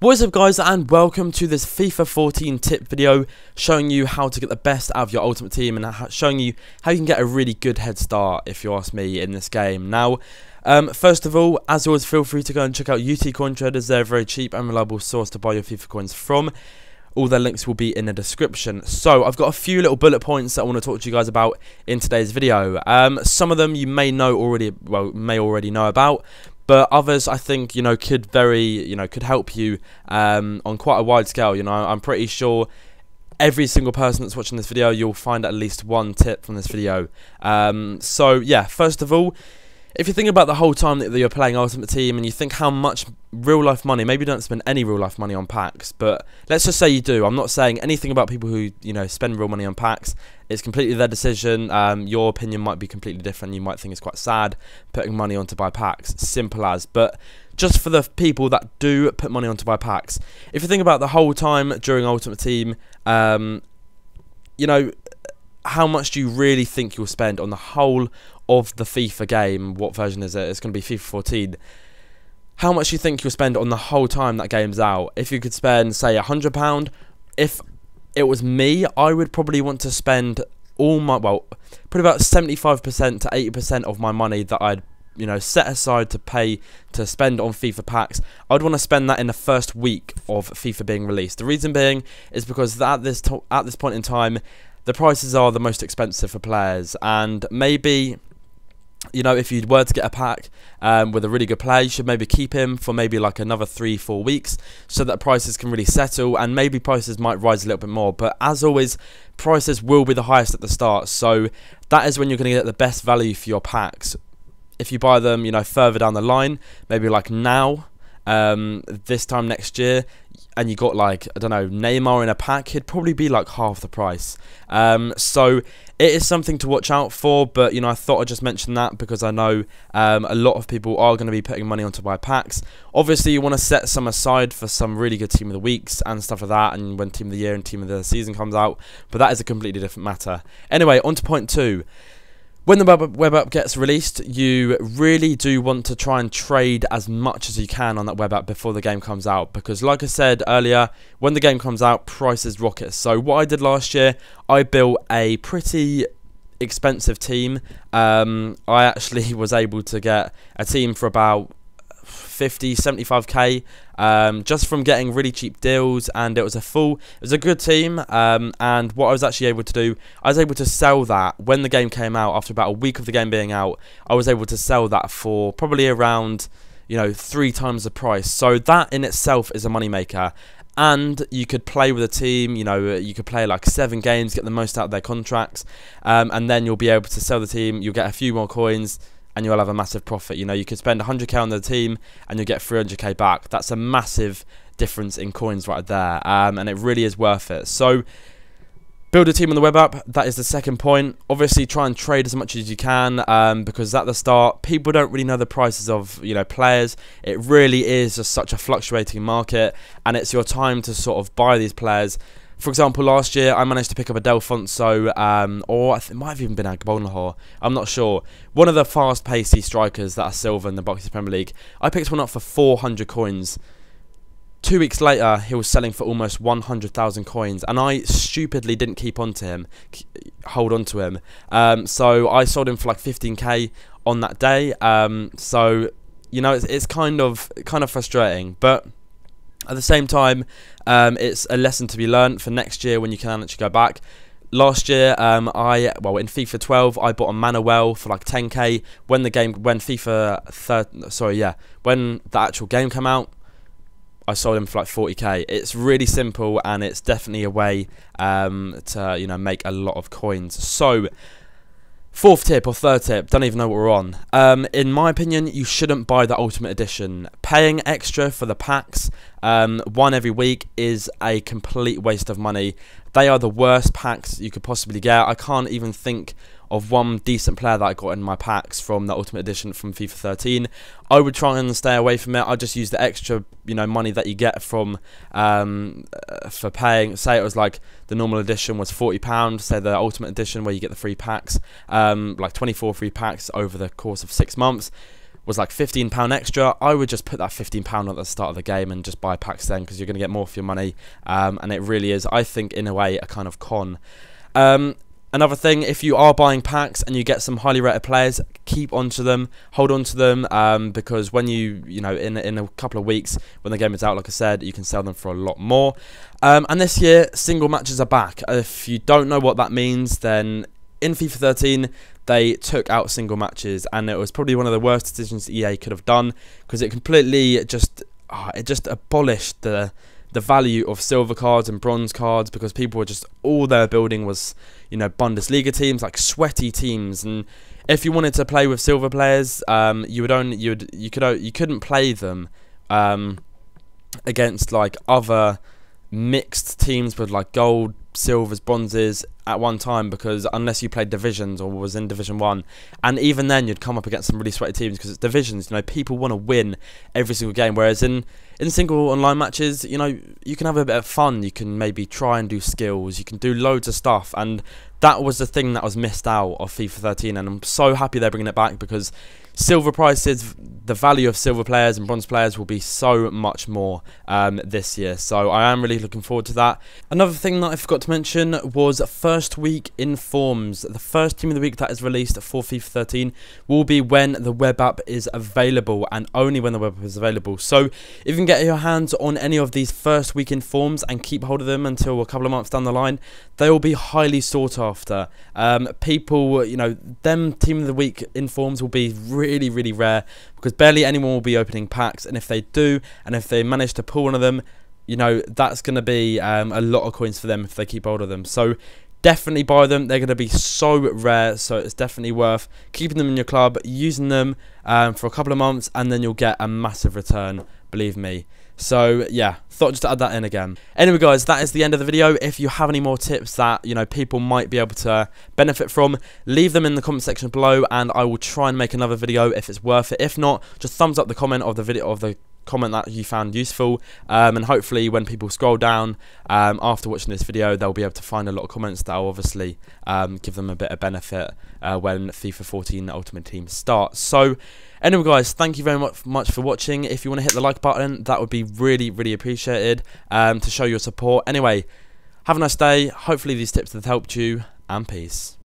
What is up, guys, and welcome to this FIFA 14 tip video showing you how to get the best out of your ultimate team and showing you how you can get a really good head start, if you ask me, in this game. Now, first of all, as always, feel free to go and check out UT Coin Traders. They're a very cheap and reliable source to buy your FIFA coins from. All their links will be in the description. So I've got a few little bullet points that I want to talk to you guys about in today's video. Some of them you may already know about, but others I think could help you on quite a wide scale. I'm pretty sure every single person that's watching this video, you'll find at least one tip from this video. So yeah, first of all, if you think about the whole time that you're playing Ultimate Team and you think how much real life money, maybe you don't spend any real life money on packs, but let's just say you do. I'm not saying anything about people who spend real money on packs. It's completely their decision. Your opinion might be completely different. You might think it's quite sad putting money on to buy packs, simple as. But just for the people that do put money on to buy packs, if you think about the whole time during Ultimate Team, how much do you really think you'll spend on the whole of the FIFA game? What version is it? It's going to be FIFA 14. How much do you think you'll spend on the whole time that game's out? If you could spend, say, £100, if it was me, I would probably want to spend all my, probably about 75% to 80% of my money that I'd set aside to spend on FIFA packs. I'd want to spend that in the first week of FIFA being released. The reason being is because at this point in time, the prices are the most expensive for players, and maybe if you were to get a pack with a really good player, you should maybe keep him for maybe like another 3-4 weeks so that prices can really settle, and maybe prices might rise a little bit more. But as always, prices will be the highest at the start, so that is when you're going to get the best value for your packs. If you buy them further down the line, maybe like now, this time next year, and you got like, I don't know, Neymar in a pack, he'd probably be like half the price. So it is something to watch out for, but I thought I'd just mention that because I know a lot of people are going to be putting money on to buy packs. Obviously, you want to set some aside for some really good Team of the Weeks and stuff like that, and when Team of the Year and Team of the Season comes out, but that is a completely different matter. Anyway, on to point 2. When the web app gets released, you really do want to try and trade as much as you can on that web app before the game comes out, because like I said earlier, when the game comes out, prices rocket. So what I did last year, I built a pretty expensive team. I actually was able to get a team for about 50-75k just from getting really cheap deals, and it was a good team, and what I was actually able to do, I was able to sell that when the game came out. After about a week of the game being out, I was able to sell that for probably around 3 times the price. So that in itself is a money maker. And you could play with a team, you could play like 7 games, get the most out of their contracts, and then you'll be able to sell the team, you'll get a few more coins, and you'll have a massive profit. You could spend 100k on the team and you'll get 300k back. That's a massive difference in coins right there, and it really is worth it. So build a team on the web app. That is the second point. Obviously, try and trade as much as you can, because at the start, people don't really know the prices of players. It really is just such a fluctuating market, and it's your time to sort of buy these players. For example, last year I managed to pick up a Delfonso, or it might have even been a Bonhor, I'm not sure. One of the fast pacey strikers that are silver in the Boxing Premier League. I picked one up for 400 coins. 2 weeks later, he was selling for almost 100,000 coins, and I stupidly didn't hold on to him. So I sold him for like 15k on that day. So it's kind of frustrating, but at the same time, it's a lesson to be learned for next year when you can actually go back. Last year, in FIFA 12, I bought a Manuel for like 10k. When the actual game came out, I sold him for like 40k. It's really simple, and it's definitely a way to make a lot of coins. So, fourth tip or third tip, don't even know what we're on. In my opinion, you shouldn't buy the Ultimate Edition. Paying extra for the packs, one every week, is a complete waste of money. They are the worst packs you could possibly get. I can't even think of one decent player that I got in my packs from the Ultimate Edition from FIFA 13. I would try and stay away from it. I just use the extra, money that you get from for paying. Say it was like the normal edition was £40. Say the Ultimate Edition where you get the free packs, like 24 free packs over the course of 6 months, was like £15 extra, I would just put that £15 at the start of the game and just buy packs then, because you're going to get more for your money, and it really is, I think, in a way, a kind of con. Another thing, if you are buying packs and you get some highly rated players, keep onto them, hold on to them, because when you know, in a couple of weeks, when the game is out, like I said, you can sell them for a lot more. And this year, single matches are back. If you don't know what that means, then in FIFA 13, they took out single matches, and it was probably one of the worst decisions EA could have done, because it completely just abolished the value of silver cards and bronze cards, because people were just, all their building was, you know, Bundesliga teams, like sweaty teams, and if you wanted to play with silver players, you couldn't play them against like other mixed teams with like gold, silvers, bronzes at one time, because unless you played divisions or was in Division 1, and even then you'd come up against some really sweaty teams, because it's divisions, you know, people want to win every single game, whereas in single online matches, you know, you can have a bit of fun, you can maybe try and do skills, you can do loads of stuff, and that was the thing that was missed out of FIFA 13, and I'm so happy they're bringing it back, because silver prices, the value of silver players and bronze players will be so much more this year, so I am really looking forward to that. Another thing that I forgot to mention was first week informs. The first team of the week that is released for FIFA 13 will be when the web app is available, and only when the web app is available. So if you can get your hands on any of these first week informs and keep hold of them until a couple of months down the line, they will be highly sought after. People, you know, them team of the week informs will be really, really rare, because barely anyone will be opening packs, and if they do, and if they manage to pull one of them, you know, that's going to be a lot of coins for them if they keep hold of them. So definitely buy them. They're going to be so rare, so it's definitely worth keeping them in your club, using them for a couple of months, and then you'll get a massive return, believe me. So yeah, thought just to add that in again. Anyway guys, that is the end of the video. If you have any more tips that, you know, people might be able to benefit from, leave them in the comment section below, and I will try and make another video if it's worth it. If not, just thumbs up the comment of the video, of the comment that you found useful, and hopefully when people scroll down after watching this video, they'll be able to find a lot of comments that will obviously give them a bit of benefit when FIFA 14 Ultimate Team starts. So anyway guys, thank you very much for watching. If you want to hit the like button, that would be really, really appreciated to show your support. Anyway, have a nice day. Hopefully these tips have helped you, and peace.